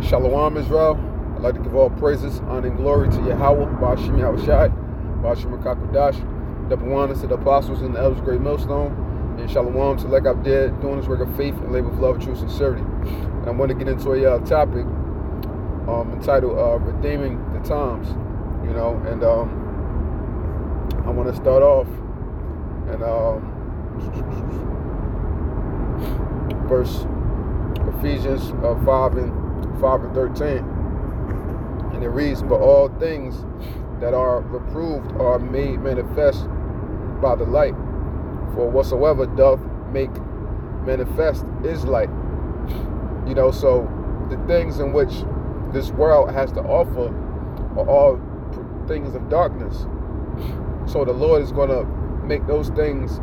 Shalom, Israel. I'd like to give all praises, honor, and glory to Yahweh, Ba'ashim Yahushai, Ba'ashim Kakadash, the Bawanas, to the apostles and the elders, great millstone, and Shalom to like I've did, doing this work of faith and labor of love, truth, sincerity. And I want to get into a topic entitled Redeeming the Times, and I want to start off and verse Ephesians 5 and 13, and it reads, "But all things that are reproved are made manifest by the light, for whatsoever doth make manifest is light." So the things in which this world has to offer are all things of darkness. So the Lord is going to make those things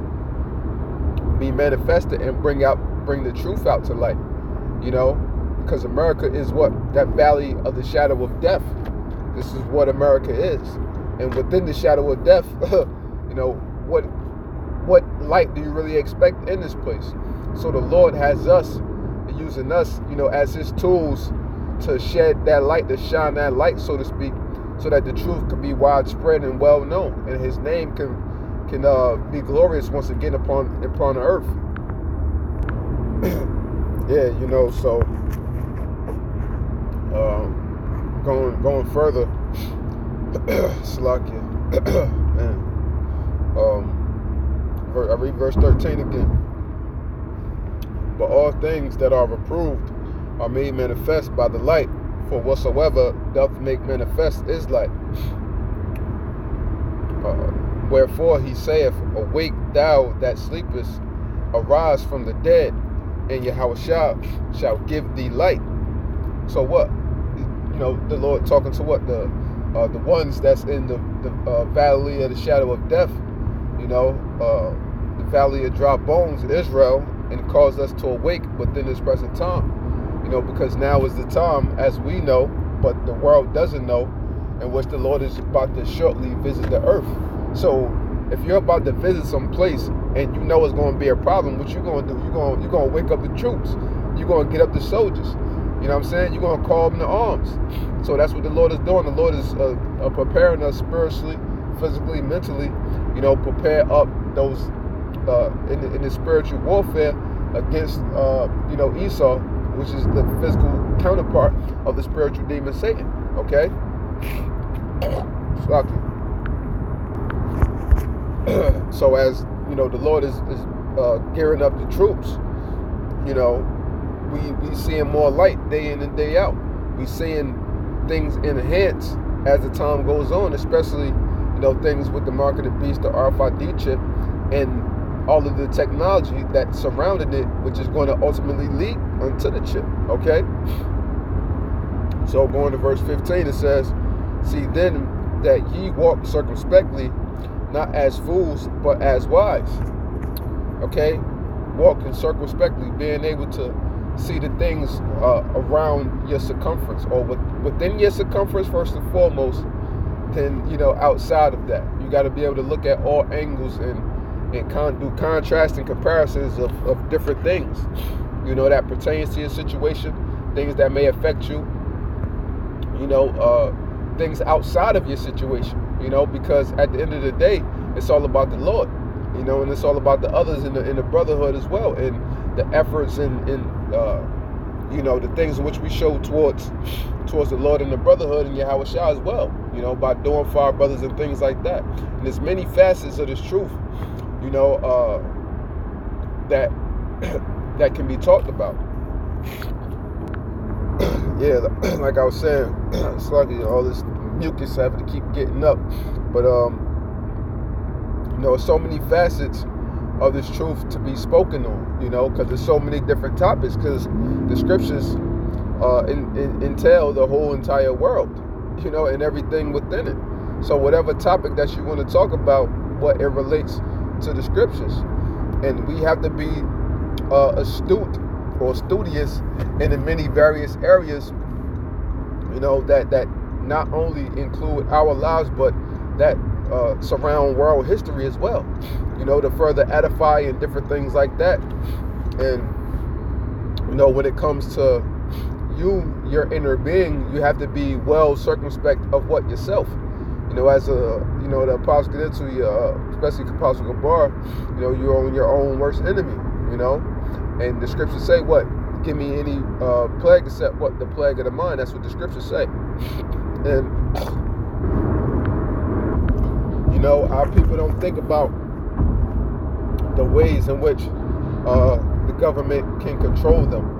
be manifested and bring the truth out to light. Because America is what? That valley of the shadow of death. This is what America is. And within the shadow of death, what light do you really expect in this place? So the Lord has us, using us, as his tools to shed that light, to shine that light, so to speak, so that the truth can be widespread and well known, and his name can be glorious once again upon the earth. So going further, Slakia, I read verse 13 again. "But all things that are reproved are made manifest by the light, for whatsoever doth make manifest is light. Wherefore he saith, Awake thou that sleepest, arise from the dead, and Yahweh shall give thee light." So what? The Lord talking to what? The ones that's in the valley of the shadow of death, the valley of dry bones, Israel, and cause us to awake within this present time. Because now is the time, as we know, but the world doesn't know, in which the Lord is about to shortly visit the earth. So if you're about to visit some place and it's going to be a problem, what you going to do? You're going to wake up the troops. You're going to get up the soldiers. You're going to call them to arms. So that's what the Lord is doing. The Lord is preparing us spiritually, physically, mentally, prepare up those in the spiritual warfare against, Esau, which is the physical counterpart of the spiritual demon Satan. Okay? So as, the Lord is gearing up the troops, we seeing more light day in and day out. We seeing things enhance as the time goes on, especially, things with the mark of the beast, the RFID chip, and all of the technology that surrounded it, which is going to ultimately lead unto the chip. Okay? So going to verse 15, it says, "See then that ye walk circumspectly, not as fools, but as wise." Okay? Walking circumspectly, being able to see the things around your circumference, or within your circumference first and foremost, then outside of that. You got to be able to look at all angles and do contrast and comparisons of different things, that pertains to your situation, things that may affect you, things outside of your situation, because at the end of the day, it's all about the Lord, and it's all about the others in the brotherhood as well, and the efforts and the things in which we show towards the Lord and the brotherhood and Yahweh Shah as well, by doing for our brothers and things like that. And there's many facets of this truth, that can be talked about. Like I was saying, it's like all this mucus having to keep getting up, but so many facets of this truth to be spoken on, because there's so many different topics, because the scriptures entail the whole entire world, and everything within it. So whatever topic that you want to talk about, what it relates to the scriptures, and we have to be astute or studious in the many various areas, that not only include our lives, but that surround world history as well, to further edify and different things like that. And when it comes to your inner being, you have to be well circumspect of what yourself. As the apostle get into especially Apostle Gabar, you're your own worst enemy. And the scriptures say what? Give me any plague except what? The plague of the mind. That's what the scriptures say. And our people don't think about the ways in which the government can control them.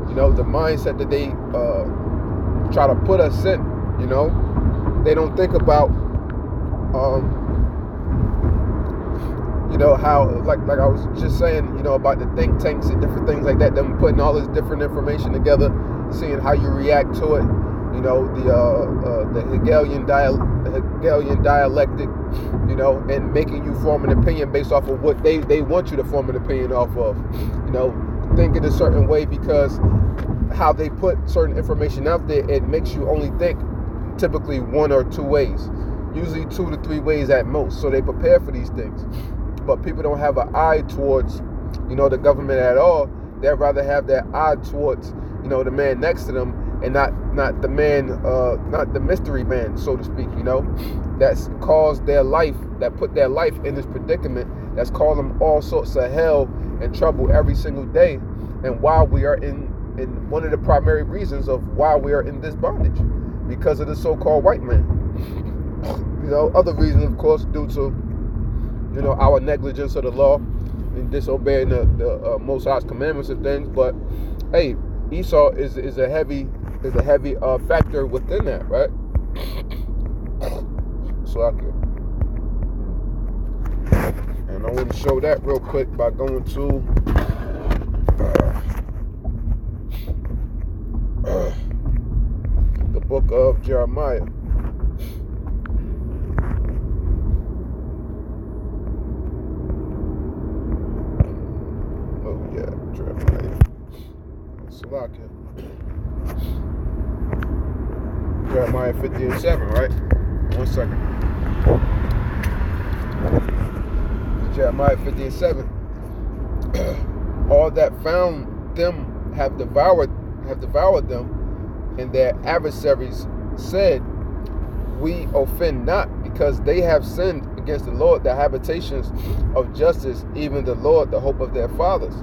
The mindset that they try to put us in. They don't think about how like I was just saying, about the think tanks and different things like that, them putting all this different information together, seeing how you react to it, the Hegelian dialectic, and making you form an opinion based off of what they want you to form an opinion off of, thinking a certain way because how they put certain information out there, it makes you only think typically one or two ways, usually 2 to 3 ways at most. So they prepare for these things. But people don't have an eye towards, the government at all. They'd rather have their eye towards, the man next to them, and not the man, not the mystery man, so to speak, that's caused their life, that put their life in this predicament, that's caused them all sorts of hell and trouble every single day. And why we are in one of the primary reasons of why we are in this bondage, because of the so-called white man. Other reasons, of course, due to our negligence of the law and disobeying the Most High's commandments and things. But hey, Esau is a heavy factor within that, right? So and I want to show that real quick by going to the book of Jeremiah. Jeremiah 50:7, right? 1 second. Jeremiah 50:7. All that found them have devoured them, and their adversaries said, we offend not, because they have sinned against the Lord, the habitations of justice, even the Lord, the hope of their fathers.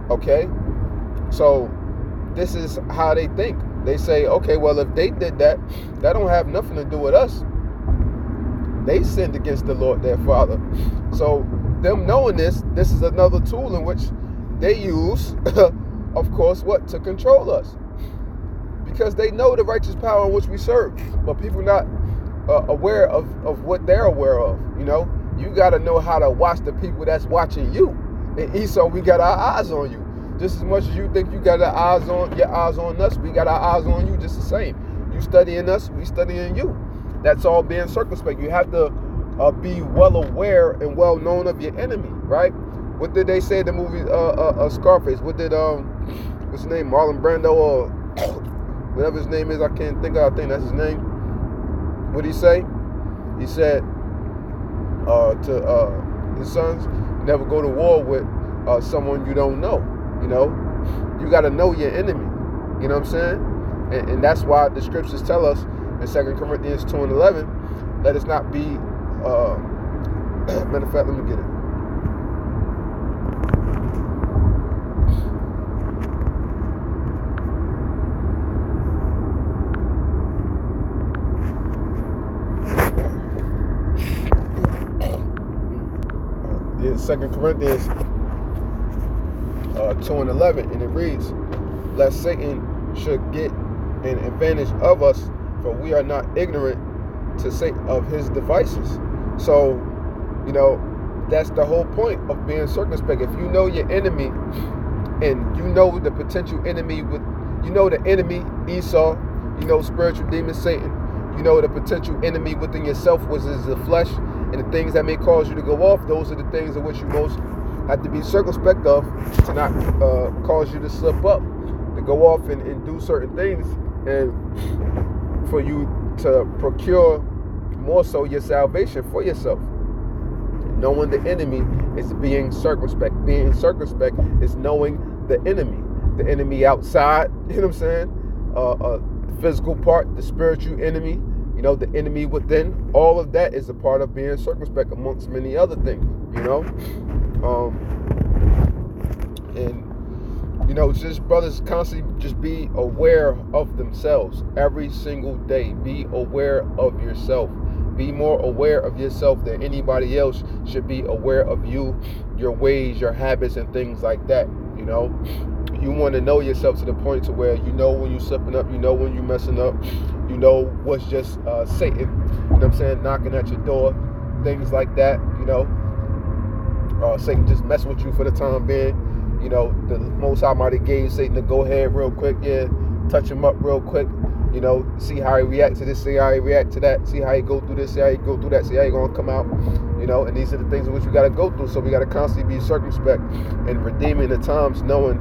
Okay? So this is how they think. They say, okay, well, if they did that, that don't have nothing to do with us. They sinned against the Lord, their Father. So them knowing this is another tool in which they use, of course, what? To control us. Because they know the righteous power in which we serve. But people not aware of what they're aware of. You got to know how to watch the people that's watching you. And Esau, we got our eyes on you. Just as much as you think you got your eyes on us, we got our eyes on you just the same. You studying us, we studying you. That's all being circumspect. You have to be well aware and well known of your enemy, right? What did they say in the movie Scarface? What did what's his name, Marlon Brando or whatever his name is? I can't think of. I think that's his name. What did he say? He said to his sons, never go to war with someone you don't know. You got to know your enemy. You know what I'm saying? And that's why the scriptures tell us in 2 Corinthians 2:11, let us not be, matter of fact, let me get it. In 2 Corinthians 2:11, and it reads, lest Satan should get an advantage of us, for we are not ignorant to say of his devices. So, that's the whole point of being circumspect. If you know your enemy, and you know the potential enemy the enemy Esau, spiritual demon Satan, the potential enemy within yourself, which is the flesh, and the things that may cause you to go off, those are the things in which you most have to be circumspect of, to not cause you to slip up, to go off and do certain things, and for you to procure more so your salvation for yourself. Knowing the enemy is being circumspect. Being circumspect is knowing the enemy outside, you know what I'm saying? the physical part, the spiritual enemy, you know, the enemy within. All of that is a part of being circumspect, amongst many other things, you know. And you know, just brothers constantly just be aware of themselves every single day. Be aware of yourself. Be more aware of yourself than anybody else should be aware of you, your ways, your habits, and things like that. You know, you want to know yourself to the point to where you know when you're slipping up, you know when you're messing up, you know what's just Satan, you know what I'm saying, knocking at your door, things like that. You know, Satan just messing with you for the time being. You know, the Most High might have gave Satan to go ahead real quick, yeah, touch him up real quick, you know, see how he reacts to this, see how he react to that, see how he go through this, see how he go through that, see how he gonna come out, you know. And these are the things in which we gotta go through. So we gotta constantly be circumspect and redeeming the times, knowing,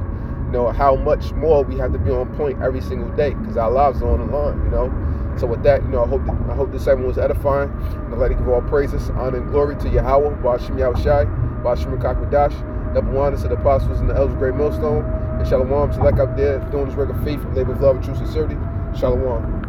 you know, how much more we have to be on point every single day, because our lives are on the line, you know. So with that, you know, I hope this segment was edifying. And I'd like to give all praises, honor, and glory to Yahweh, Ba'ashim Yahushai, Ba'ashim Kakwadash, double honors to the apostles and the elders, great millstone, and shalom to like up there doing this work of faith, labor of love, and true sincerity. Shalom.